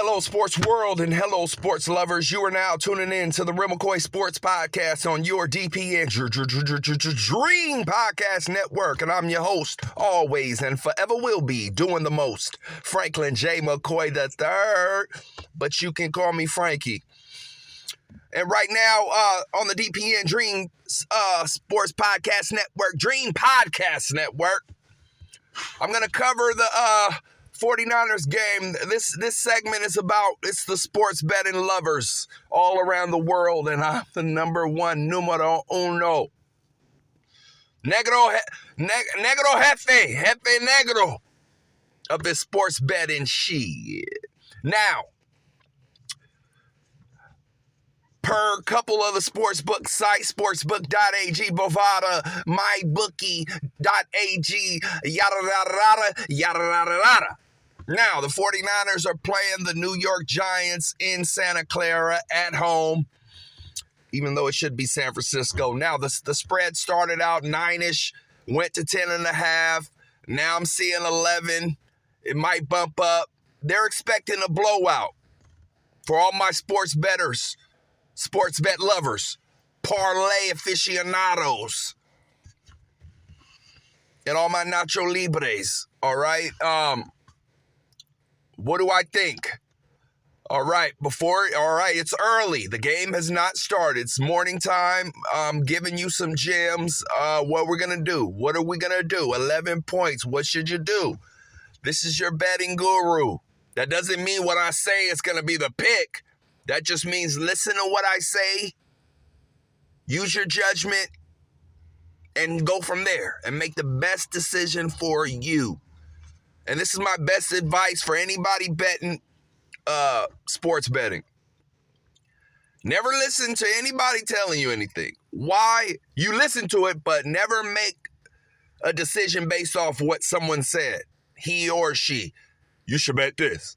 Hello, sports world, and hello, sports lovers. You are now tuning in to the Real McCoy Sports Podcast on your DPN Dream Podcast Network. And I'm your host, always and forever will be, doing the most, Franklin J. McCoy III. But you can call me Frankie. And right now, on the DPN Dream Sports Podcast Network, Dream Podcast Network, I'm going to cover the 49ers game. This segment is about, it's the sports betting lovers all around the world, and I'm the numero uno. Negro jefe negro of this sports betting shit. Now, per couple of the sportsbook sites, sportsbook.ag, Bovada, mybookie.ag, yada, yada. Now, the 49ers are playing the New York Giants in Santa Clara at home, even though it should be San Francisco. Now, the spread started out 9-ish, went to 10.5. Now I'm seeing 11. It might bump up. They're expecting a blowout. For all my sports bettors, sports bet lovers, parlay aficionados, and all my Nacho Libres, all right? What do I think? All right, it's early. The game has not started. It's morning time. I'm giving you some gems. What we're going to do. What are we going to do? 11 points. What should you do? This is your betting guru. That doesn't mean what I say is going to be the pick. That just means listen to what I say, use your judgment, and go from there and make the best decision for you. And this is my best advice for anybody betting sports betting. Never listen to anybody telling you anything. Why? You listen to it, but never make a decision based off what someone said, he or she. You should bet this.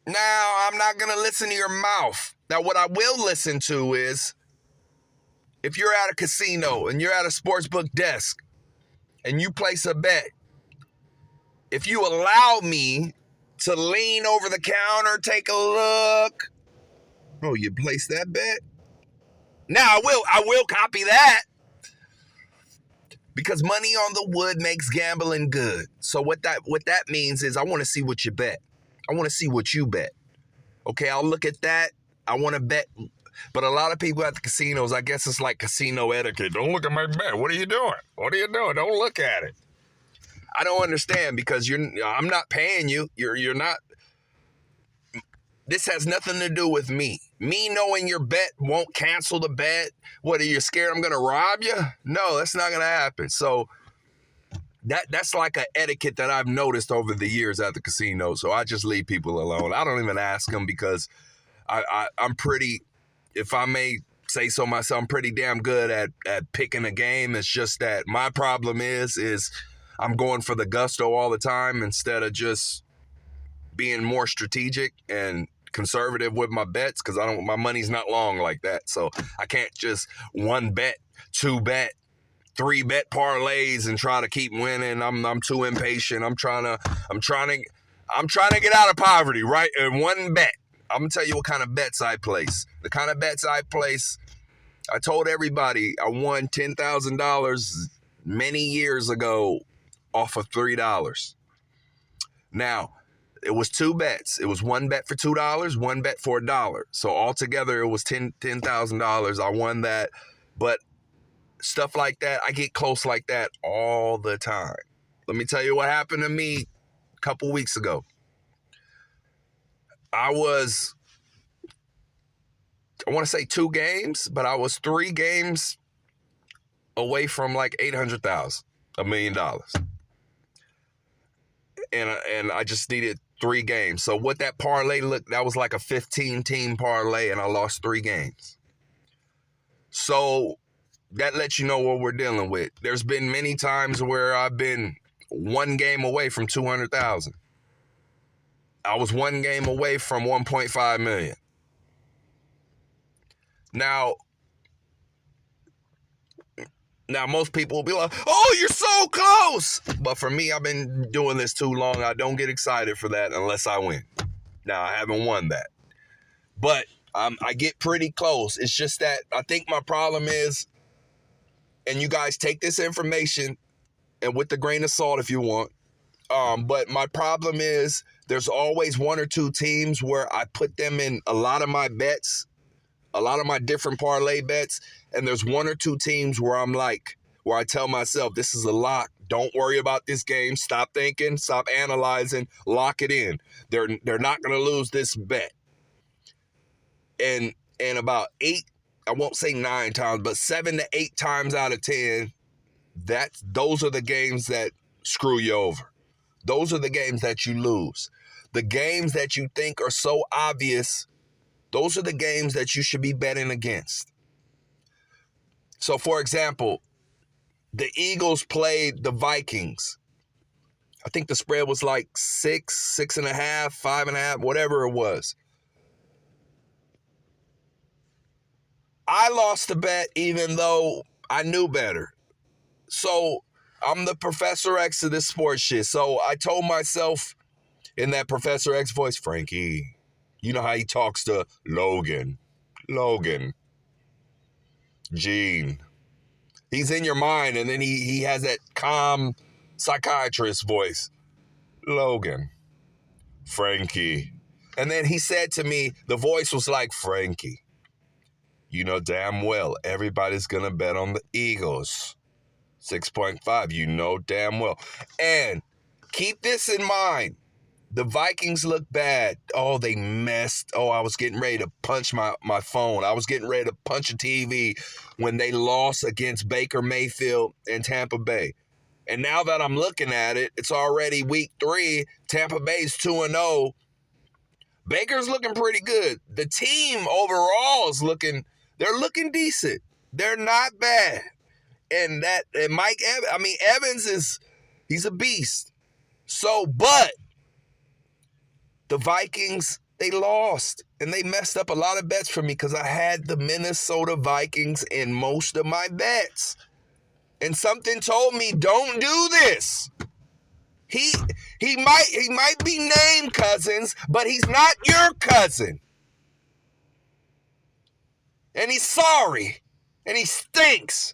Now, I'm not going to listen to your mouth. Now, what I will listen to is, if you're at a casino and you're at a sportsbook desk and you place a bet, if you allow me to lean over the counter, take a look. Oh, you placed that bet? Now, I will copy that. Because money on the wood makes gambling good. So what that means is I want to see what you bet. I want to see what you bet. Okay, I'll look at that. I want to bet. But a lot of people at the casinos, I guess it's like casino etiquette. Don't look at my bet. What are you doing? What are you doing? Don't look at it. I don't understand because I'm not paying you. You're not. This has nothing to do with me. Me knowing your bet won't cancel the bet. What, are you scared I'm going to rob you? No, that's not going to happen. So that's like an etiquette that I've noticed over the years at the casino. So I just leave people alone. I don't even ask them because I'm pretty, if I may say so myself, I'm pretty damn good at picking a game. It's just that my problem is I'm going for the gusto all the time instead of just being more strategic and conservative with my bets, because my money's not long like that. So I can't just 1 bet, 2 bet, 3 bet parlays and try to keep winning. I'm too impatient. I'm trying to get out of poverty, right? And 1 bet. I'm gonna tell you what kind of bets I place. The kind of bets I place, I told everybody I won $10,000 many years ago off of $3. Now, it was 2 bets. It was 1 bet for $2, 1 bet for $1. So altogether, it was $10,000. I won that. But stuff like that, I get close like that all the time. Let me tell you what happened to me a couple weeks ago. I want to say 2 games, but I was 3 games away from like $800,000, $1 million. And I just needed 3 games. So what that parlay looked, that was like a 15-team parlay, and I lost 3 games. So that lets you know what we're dealing with. There's been many times where I've been 1 game away from 200,000. I was 1 game away from 1.5 million. Now, most people will be like, oh, you're so close. But for me, I've been doing this too long. I don't get excited for that unless I win. Now, I haven't won that. But I get pretty close. It's just that I think my problem is, and you guys take this information and with a grain of salt if you want, but my problem is there's always one or two teams where I put them in a lot of my bets, a lot of my different parlay bets, and there's one or two teams where where I tell myself, this is a lock. Don't worry about this game. Stop thinking. Stop analyzing. Lock it in. They're not going to lose this bet. And about 8, I won't say 9 times, but 7 to 8 times out of 10, those are the games that screw you over. Those are the games that you lose. The games that you think are so obvious, those are the games that you should be betting against. So, for example, the Eagles played the Vikings. I think the spread was like 6, 6.5, 5.5, whatever it was. I lost the bet even though I knew better. So I'm the Professor X of this sports shit. So I told myself in that Professor X voice, Frankie, you know how he talks to Logan, Gene. He's in your mind, and then he has that calm psychiatrist voice. Logan, Frankie. And then he said to me, the voice was like, Frankie, you know damn well everybody's going to bet on the Eagles. 6.5, you know damn well. And keep this in mind. The Vikings look bad. Oh, they messed. Oh, I was getting ready to punch my phone. I was getting ready to punch a TV when they lost against Baker Mayfield and Tampa Bay. And now that I'm looking at it, it's already week 3. Tampa Bay's 2-0. Baker's looking pretty good. The team overall is looking decent. They're not bad. And Mike Evans he's a beast. So, but the Vikings, they lost. And they messed up a lot of bets for me because I had the Minnesota Vikings in most of my bets. And something told me, don't do this. He might be named Cousins, but he's not your cousin. And he's sorry. And he stinks.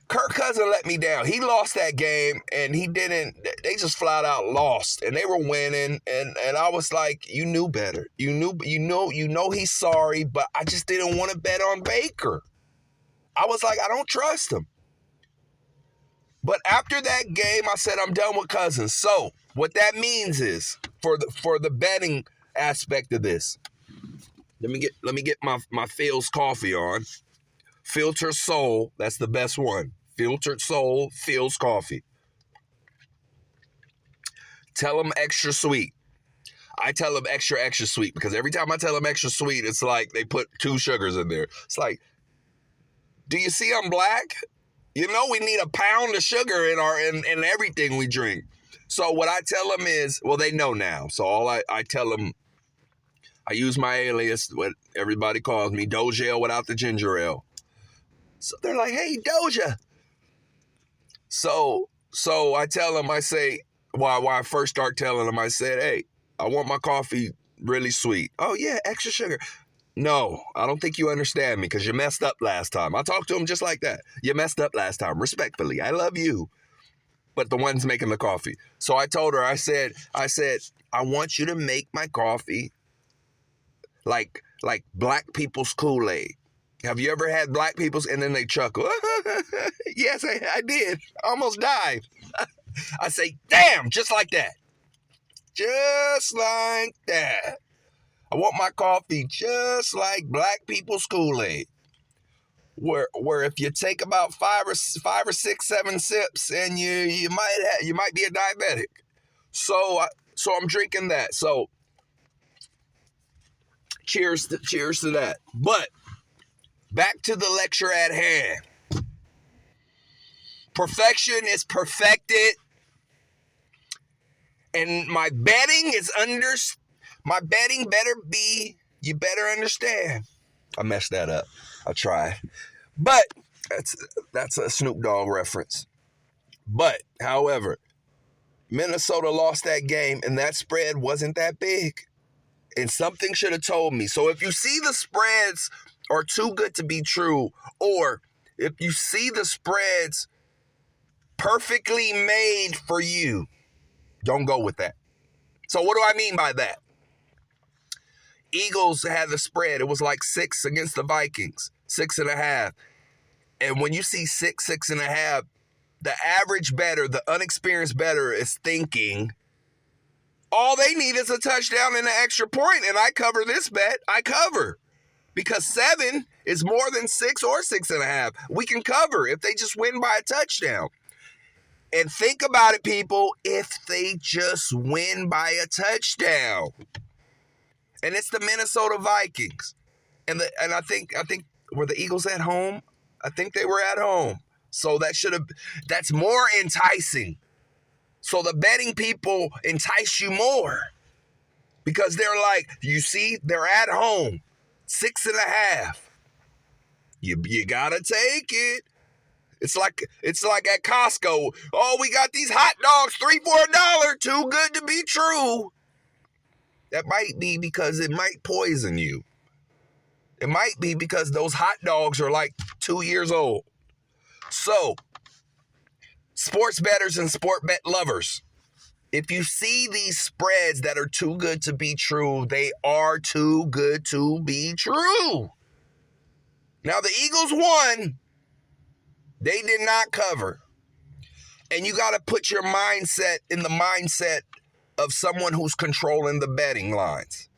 Kirk Cousins let me down. He lost that game, and they just flat out lost. And they were winning, and I was like, you knew better. You know he's sorry, but I just didn't want to bet on Baker. I was like, I don't trust him. But after that game, I said, I'm done with Cousins. So what that means is, for the betting aspect of this, let me get my Phil's coffee on. Filtered Soul, that's the best one. Filtered Soul, Phil's coffee. Tell them extra sweet. I tell them extra sweet because every time I tell them extra sweet, it's like they put 2 sugars in there. It's like, do you see I'm black? You know we need a pound of sugar in everything we drink. So what I tell them is, well, they know now. So all I tell them, I use my alias, what everybody calls me, Doja Ale without the ginger ale. So they're like, hey, Doja. So I tell them, I say, while I first start telling them, I said, hey, I want my coffee really sweet. Oh, yeah, extra sugar. No, I don't think you understand me because you messed up last time. I talked to him just like that. You messed up last time, respectfully. I love you. But the one's making the coffee. So I told her, I said, I want you to make my coffee like black people's Kool-Aid. Have you ever had black people's? And then they chuckle. Yes, I did. I almost died. I say, damn, just like that. Just like that. I want my coffee just like black people's Kool-Aid. Where if you take about 5 or 6, 7 sips, and you might be a diabetic. So I'm drinking that. So cheers to that. But back to the lecture at hand. Perfection is perfected. And my betting better be, you better understand. I messed that up. I tried. But that's a Snoop Dogg reference. But, however, Minnesota lost that game, and that spread wasn't that big. And something should have told me. So if you see the spreads are too good to be true, or if you see the spreads perfectly made for you, don't go with that. So what do I mean by that? Eagles had the spread. It was like 6 against the Vikings, 6.5. And when you see 6, 6.5, the average bettor, the unexperienced bettor is thinking, all they need is a touchdown and an extra point, and I cover this bet. I cover. Because 7 is more than 6 or 6.5. We can cover if they just win by a touchdown. And think about it, people, if they just win by a touchdown. And it's the Minnesota Vikings. And I think were the Eagles at home? I think they were at home. So that's more enticing. So the betting people entice you more. Because they're like, you see, they're at home. 6.5. You gotta take it. It's like at Costco. Oh, we got these hot dogs, 3 for $1. Too good to be true. That might be because it might poison you. It might be because those hot dogs are like 2 years old. So, sports bettors and sport bet lovers, if you see these spreads that are too good to be true, they are too good to be true. Now, the Eagles won. They did not cover. And you got to put your mindset in the mindset of someone who's controlling the betting lines.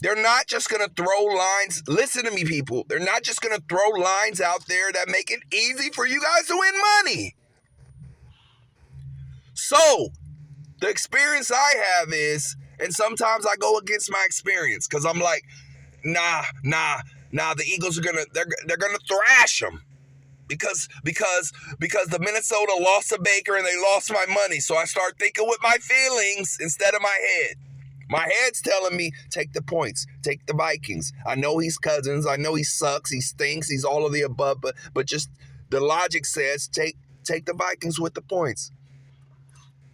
They're not just going to throw lines. Listen to me, people. They're not just going to throw lines out there that make it easy for you guys to win money. So, the experience I have is, and sometimes I go against my experience because I'm like, nah, the Eagles are they're gonna thrash them because the Minnesota lost to Baker and they lost my money. So I start thinking with my feelings instead of my head. My head's telling me, take the points, take the Vikings. I know he's Cousins. I know he sucks. He stinks. He's all of the above. But just the logic says, take the Vikings with the points.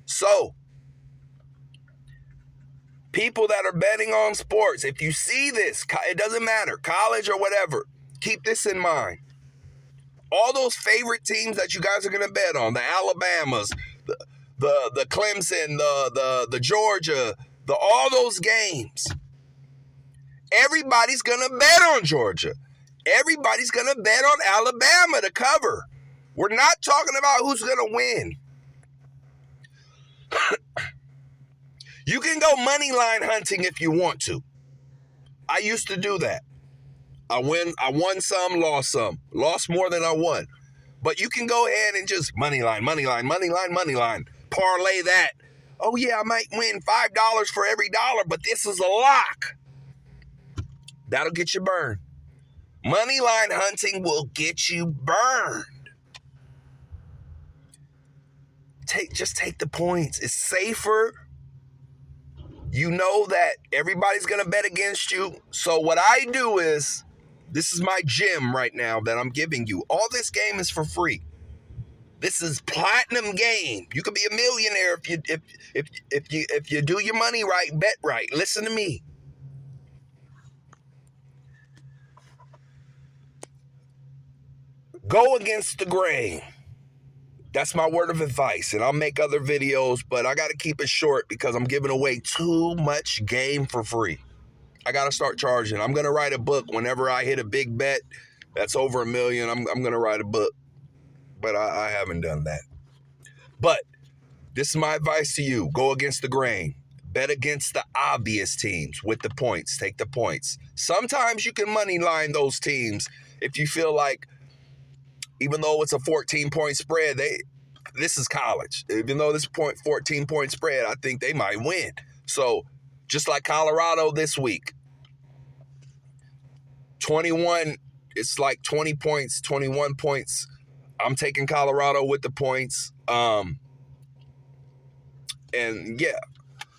So, people that are betting on sports, if you see this, it doesn't matter, college or whatever, keep this in mind. All those favorite teams that you guys are going to bet on, the Alabamas, the Clemson, the Georgia, all those games, everybody's going to bet on Georgia. Everybody's going to bet on Alabama to cover. We're not talking about who's going to win. You can go money line hunting if you want to. I used to do that. I won some, lost some. Lost more than I won. But you can go ahead and just money line. Parlay that. Oh yeah, I might win $5 for every dollar, but this is a lock. That'll get you burned. Money line hunting will get you burned. Just take the points. It's safer. You know that everybody's going to bet against you. So what I do is, this is my gym right now that I'm giving you. All this game is for free. This is platinum game. You could be a millionaire if you do your money right, bet right. Listen to me. Go against the grain. That's my word of advice, and I'll make other videos, but I got to keep it short because I'm giving away too much game for free. I got to start charging. I'm going to write a book whenever I hit a big bet that's over $1 million. I'm going to write a book, but I haven't done that. But this is my advice to you. Go against the grain. Bet against the obvious teams with the points. Take the points. Sometimes you can money line those teams if you feel like, even though it's a 14-point spread, this is college. Even though this 14-point spread, I think they might win. So, just like Colorado this week, 21, it's like 20 points, 21 points. I'm taking Colorado with the points. And yeah,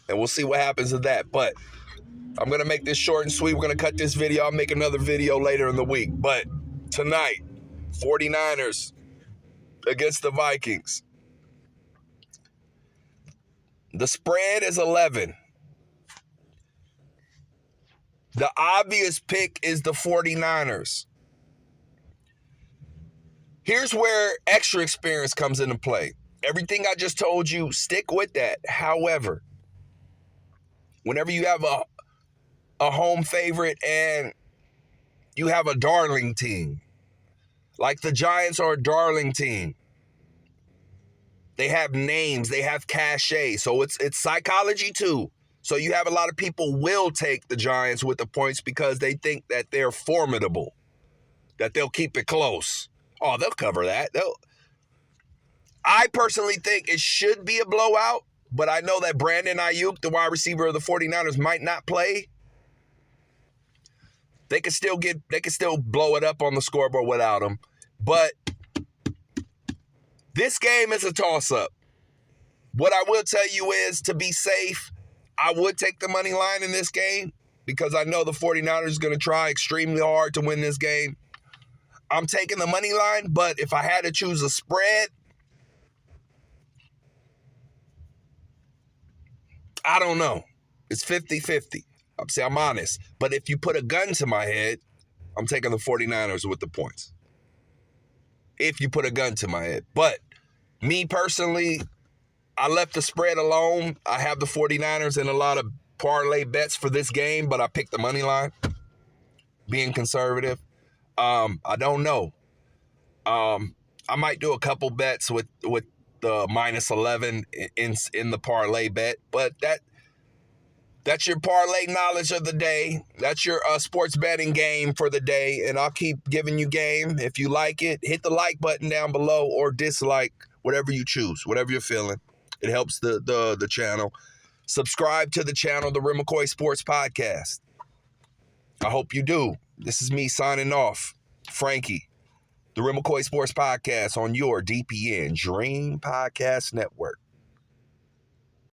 and we'll see what happens with that. But I'm going to make this short and sweet. We're going to cut this video. I'll make another video later in the week. But tonight, 49ers against the Vikings. The spread is 11. The obvious pick is the 49ers. Here's where extra experience comes into play. Everything I just told you, stick with that. However, whenever you have a home favorite and you have a darling team, like the Giants are a darling team, they have names, they have cachet, so it's psychology too. So you have a lot of people will take the Giants with the points because they think that they're formidable, that they'll keep it close. Oh, they'll cover that. I personally think it should be a blowout, but I know that Brandon Ayuk, the wide receiver of the 49ers, might not play. They could still blow it up on the scoreboard without him. But this game is a toss-up. What I will tell you is, to be safe, I would take the money line in this game because I know the 49ers is going to try extremely hard to win this game. I'm taking the money line, but if I had to choose a spread, I don't know. It's 50-50. I'm honest. But if you put a gun to my head, I'm taking the 49ers with the points. If you put a gun to my head. But me personally, I left the spread alone. I have the 49ers in a lot of parlay bets for this game, but I picked the money line, being conservative. I don't know. I might do a couple bets with the minus 11 in the parlay bet, but that's your parlay knowledge of the day. That's your sports betting game for the day, and I'll keep giving you game. If you like it, hit the like button down below or dislike, whatever you choose, whatever you're feeling. It helps the channel. Subscribe to the channel, the Rim McCoy Sports Podcast. I hope you do. This is me signing off. Frankie, the Rim McCoy Sports Podcast on your DPN Dream Podcast Network.